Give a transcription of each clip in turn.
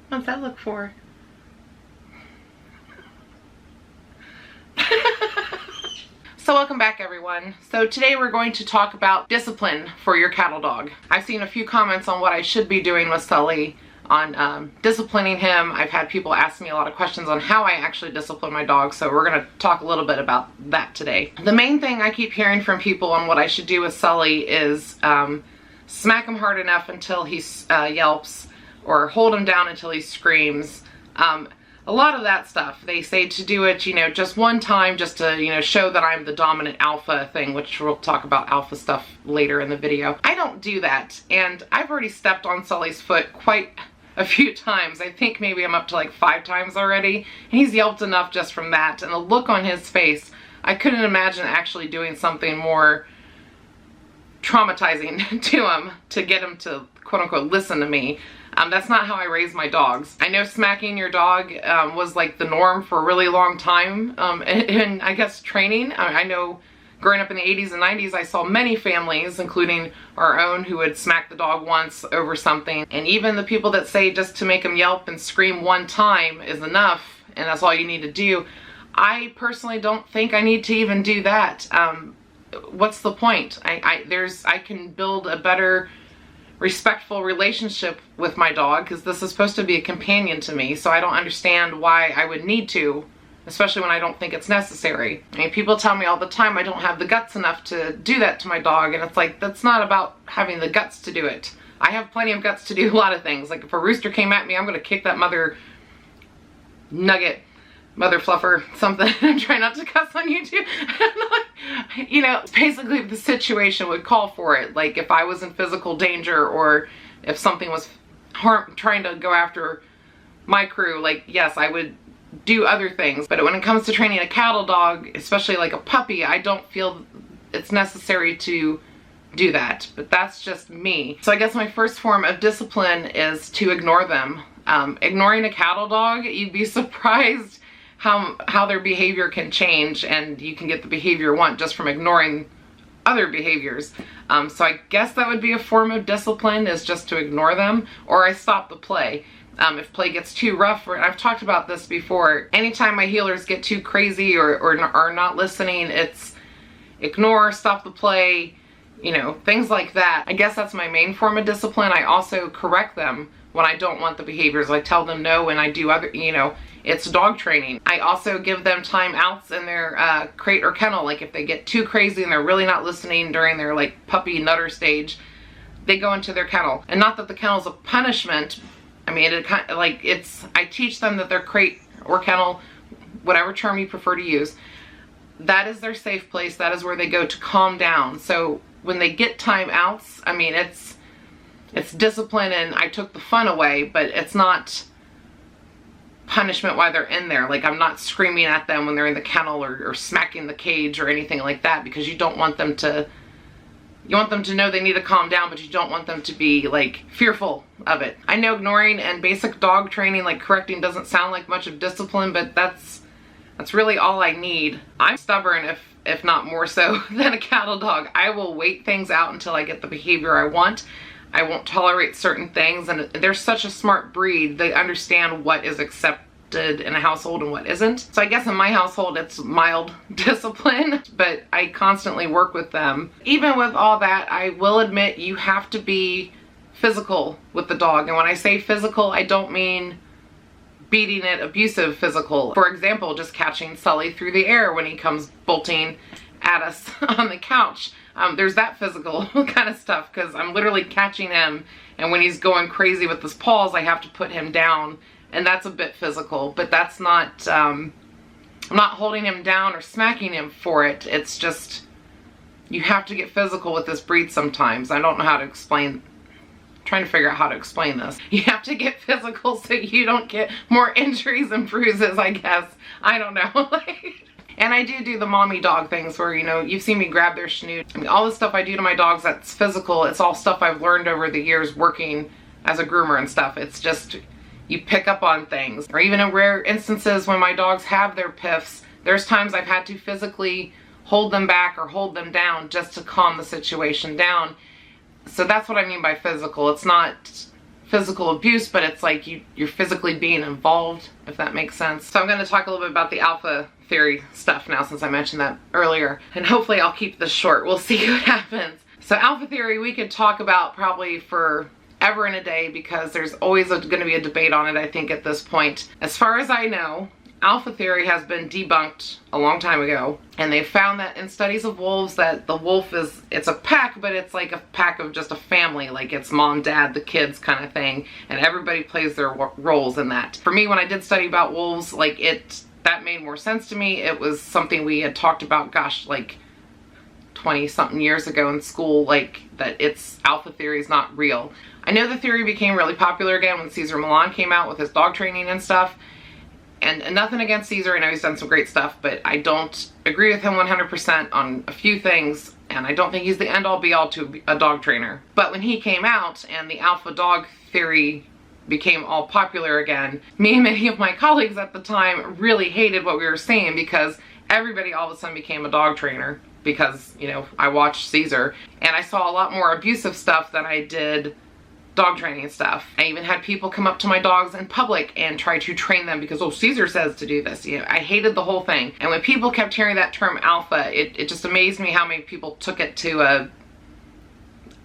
What's that look for? So welcome back, everyone. So today we're going to talk about discipline for your cattle dog. I've seen a few comments on what I should be doing with Sully on disciplining him. I've had people ask me a lot of questions on how I actually discipline my dog, so we're going to talk a little bit about that today. The main thing I keep hearing from people on what I should do with Sully is smack him hard enough until he yelps, or hold him down until he screams. A lot of that stuff, they say to do it, just one time, just to, show that I'm the dominant alpha thing, which we'll talk about alpha stuff later in the video. I don't do that, and I've already stepped on Sully's foot quite a few times. I think maybe I'm up to like 5 times already, and he's yelped enough just from that, and the look on his face, I couldn't imagine actually doing something more traumatizing to him to get him to quote-unquote listen to me. That's not how I raise my dogs. I know smacking your dog was like the norm for a really long time in I guess training. I know growing up in the 80s and 90s I saw many families, including our own, who would smack the dog once over something. And even the people that say just to make him yelp and scream one time is enough and that's all you need to do, I personally don't think I need to even do that. What's the point? I can build a better respectful relationship with my dog, because this is supposed to be a companion to me, so I don't understand why I would need to, especially when I don't think it's necessary. I mean, people tell me all the time I don't have the guts enough to do that to my dog, and it's like, that's not about having the guts to do it. I have plenty of guts to do a lot of things. Like if a rooster came at me, I'm gonna kick that mother nugget, mother fluffer, something. I'm trying not to cuss on YouTube. Basically the situation would call for it. Like if I was in physical danger, or if something was trying to go after my crew, like yes, I would do other things. But when it comes to training a cattle dog, especially like a puppy, I don't feel it's necessary to do that. But that's just me. So I guess my first form of discipline is to ignore them. Ignoring a cattle dog, you'd be surprised how their behavior can change, and you can get the behavior you want just from ignoring other behaviors. So I guess that would be a form of discipline, is just to ignore them, or I stop the play. If play gets too rough, and I've talked about this before, anytime my healers get too crazy or are not listening, it's ignore, stop the play, things like that. I guess that's my main form of discipline. I also correct them when I don't want the behaviors. I tell them no when I do other, it's dog training. I also give them time outs in their crate or kennel. Like if they get too crazy and they're really not listening during their like puppy nutter stage, they go into their kennel. And not that the kennel's a punishment. I mean, I teach them that their crate or kennel, whatever term you prefer to use, that is their safe place. That is where they go to calm down. So when they get time outs, I mean, it's discipline and I took the fun away, but it's not punishment while they're in there. Like I'm not screaming at them when they're in the kennel or smacking the cage or anything like that, because you don't want them to, you want them to know they need to calm down, but you don't want them to be like fearful of it. I know ignoring and basic dog training, like correcting, doesn't sound like much of discipline, but that's really all I need. I'm stubborn, if not more so than a cattle dog. I will wait things out until I get the behavior I want. I won't tolerate certain things, and they're such a smart breed. They understand what is accepted in a household and what isn't. So I guess in my household it's mild discipline, but I constantly work with them. Even with all that, I will admit you have to be physical with the dog. And when I say physical, I don't mean beating it, abusive physical. For example, just catching Sully through the air when he comes bolting at us on the couch. There's that physical kind of stuff, because I'm literally catching him, and when he's going crazy with his paws, I have to put him down, and that's a bit physical. But that's not, I'm not holding him down or smacking him for it. It's just, you have to get physical with this breed sometimes. I don't know how to explain, trying to figure out how to explain this. You have to get physical so you don't get more injuries and bruises, I guess. I don't know. And I do the mommy dog things where, you've seen me grab their snoot. I mean, all the stuff I do to my dogs that's physical, it's all stuff I've learned over the years working as a groomer and stuff. It's just, you pick up on things. Or even in rare instances when my dogs have their piffs, there's times I've had to physically hold them back or hold them down just to calm the situation down. So that's what I mean by physical. It's not physical abuse, but it's like you're physically being involved, if that makes sense. So I'm going to talk a little bit about the alpha theory stuff now, since I mentioned that earlier, and hopefully I'll keep this short. We'll see what happens. So alpha theory, we could talk about probably for ever and a day, because there's always going to be a debate on it, I think, at this point. As far as I know, alpha theory has been debunked a long time ago, and they found that in studies of wolves that the wolf it's a pack, but it's like a pack of just a family, like it's mom, dad, the kids kind of thing, and everybody plays their roles in that. For me, when I did study about wolves, like that made more sense to me. It was something we had talked about, gosh, like 20 something years ago in school, like that alpha theory is not real. I know the theory became really popular again when Cesar Millan came out with his dog training and stuff. And nothing against Cesar, I know he's done some great stuff, but I don't agree with him 100% on a few things, and I don't think he's the end-all be-all to a dog trainer. But when he came out and the alpha dog theory became all popular again, me and many of my colleagues at the time really hated what we were saying, because everybody all of a sudden became a dog trainer, because, you know, I watched Cesar, and I saw a lot more abusive stuff than I did dog training stuff. I even had people come up to my dogs in public and try to train them because, oh, Cesar says to do this. You know, I hated the whole thing. And when people kept hearing that term alpha, it just amazed me how many people took it to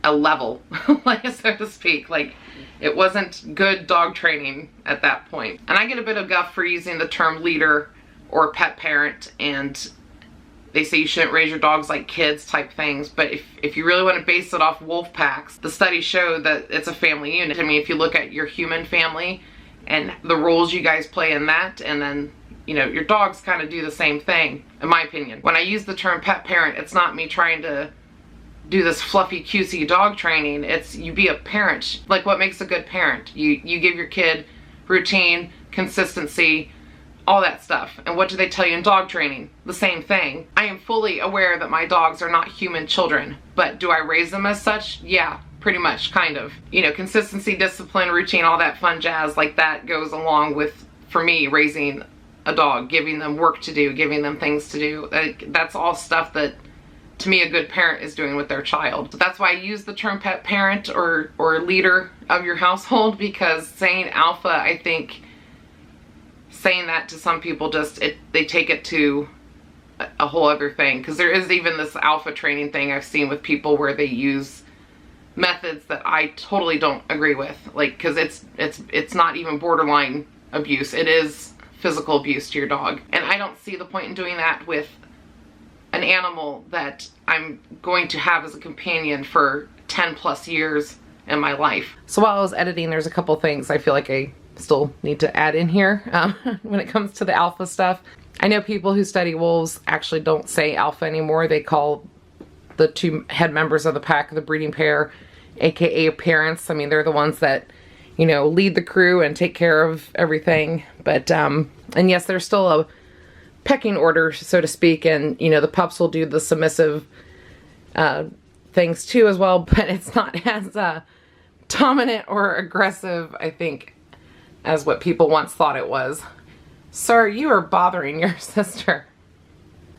a level, like, so to speak. Like, it wasn't good dog training at that point. And I get a bit of guff for using the term leader or pet parent, and they say you shouldn't raise your dogs like kids type things, but if you really want to base it off wolf packs, the studies show that it's a family unit. I mean, if you look at your human family and the roles you guys play in that, and then, you know, your dogs kind of do the same thing, in my opinion. When I use the term pet parent, it's not me trying to do this fluffy cutesy dog training. It's you be a parent. Like, what makes a good parent? You give your kid routine, consistency, all that stuff. And what do they tell you in dog training? The same thing. I am fully aware that my dogs are not human children, but do I raise them as such? Yeah, pretty much, kind of. You know, consistency, discipline, routine, all that fun jazz, like that goes along with, for me, raising a dog, giving them work to do, giving them things to do. That's all stuff that, to me, a good parent is doing with their child. So that's why I use the term pet parent or leader of your household, because saying alpha, I think, saying that to some people, they take it to a whole other thing, because there is even this alpha training thing I've seen with people where they use methods that I totally don't agree with, like, because it's not even borderline abuse. It is physical abuse to your dog, and I don't see the point in doing that with an animal that I'm going to have as a companion for 10 plus years in my life. So while I was editing, there's a couple things I feel like I still need to add in here when it comes to the alpha stuff. I know people who study wolves actually don't say alpha anymore. They call the two head members of the pack the breeding pair, aka parents. I mean, they're the ones that, you know, lead the crew and take care of everything. But and yes, there's still a pecking order, so to speak, and, you know, the pups will do the submissive things too as well, but it's not as dominant or aggressive, I think, as what people once thought it was. Sir, you are bothering your sister.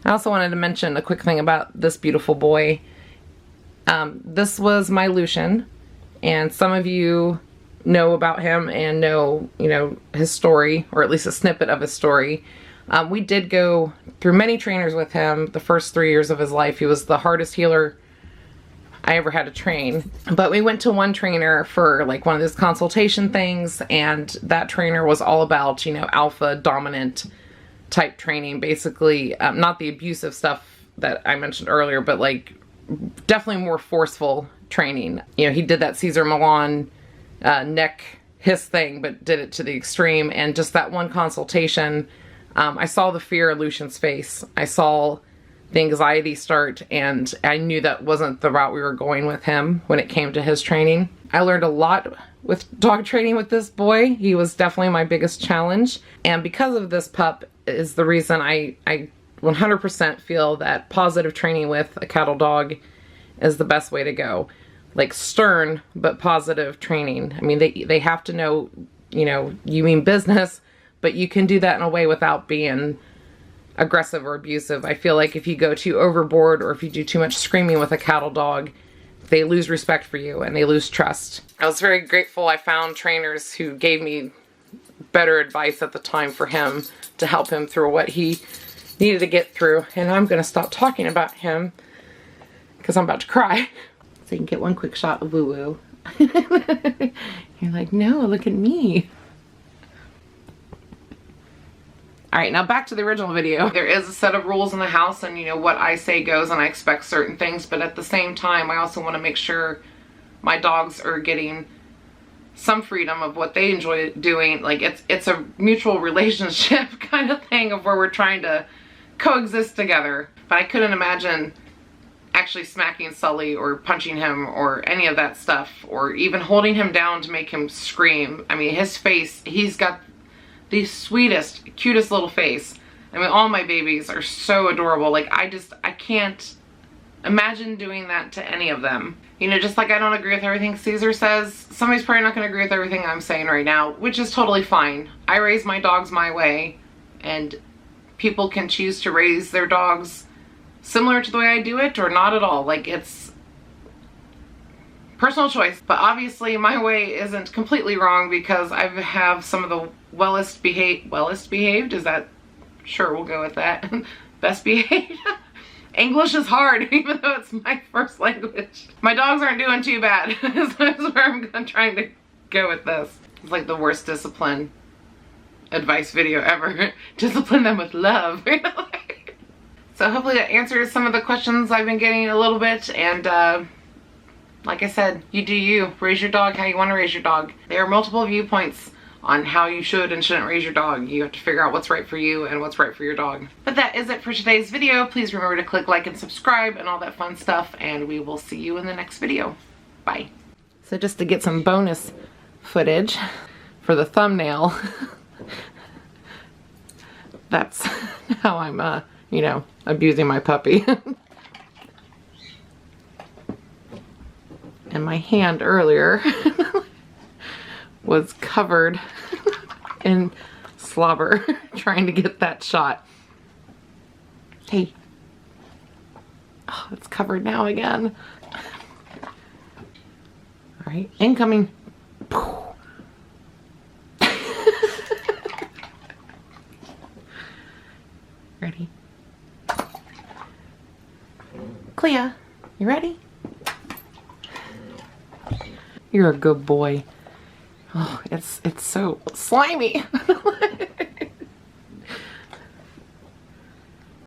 I also wanted to mention a quick thing about this beautiful boy. This was my Lucian, and some of you know about him and know, you know, his story, or at least a snippet of his story. We did go through many trainers with him the first 3 years of his life. He was the hardest healer I ever had to train. But we went to one trainer for like one of his consultation things, and that trainer was all about, you know, alpha dominant type training, basically. Not the abusive stuff that I mentioned earlier, but like definitely more forceful training. You know, he did that Cesar Millan neck hiss thing, but did it to the extreme. And just that one consultation, I saw the fear in Lucian's face. I saw the anxiety start, and I knew that wasn't the route we were going with him when it came to his training. I learned a lot with dog training with this boy. He was definitely my biggest challenge, and because of this pup is the reason I 100% feel that positive training with a cattle dog is the best way to go. Like, stern but positive training. I mean, they have to know, you know, you mean business, but you can do that in a way without being aggressive or abusive. I feel like if you go too overboard, or if you do too much screaming with a cattle dog, they lose respect for you and they lose trust. I was very grateful I found trainers who gave me better advice at the time for him to help him through what he needed to get through. And I'm going to stop talking about him because I'm about to cry. So you can get one quick shot of Woo Woo. You're like, no, look at me. Alright, now back to the original video. There is a set of rules in the house, and you know, what I say goes, and I expect certain things, but at the same time, I also want to make sure my dogs are getting some freedom of what they enjoy doing. Like, it's a mutual relationship kind of thing of where we're trying to coexist together. But I couldn't imagine actually smacking Sully or punching him or any of that stuff, or even holding him down to make him scream. I mean, his face, he's got the sweetest, cutest little face. I mean, all my babies are so adorable. Like, I can't imagine doing that to any of them. You know, just like I don't agree with everything Caesar says, somebody's probably not going to agree with everything I'm saying right now, which is totally fine. I raise my dogs my way, and people can choose to raise their dogs similar to the way I do it or not at all. Like, it's personal choice. But obviously my way isn't completely wrong, because I have some of the wellest behaved, is that, sure, we'll go with that. Best behaved. English is hard, even though it's my first language. My dogs aren't doing too bad. That's where I'm trying to go with this. It's like the worst discipline advice video ever. Discipline them with love. So hopefully that answers some of the questions I've been getting a little bit, and like I said, you do you. Raise your dog how you want to raise your dog. There are multiple viewpoints on how you should and shouldn't raise your dog. You have to figure out what's right for you and what's right for your dog. But that is it for today's video. Please remember to click like and subscribe and all that fun stuff, and we will see you in the next video. Bye. So just to get some bonus footage for the thumbnail, that's how I'm, you know, abusing my puppy. And my hand earlier was covered in slobber trying to get that shot. Hey. Oh, it's covered now again. All right, incoming. Ready? Clea, you ready? You're a good boy. Oh, it's so slimy.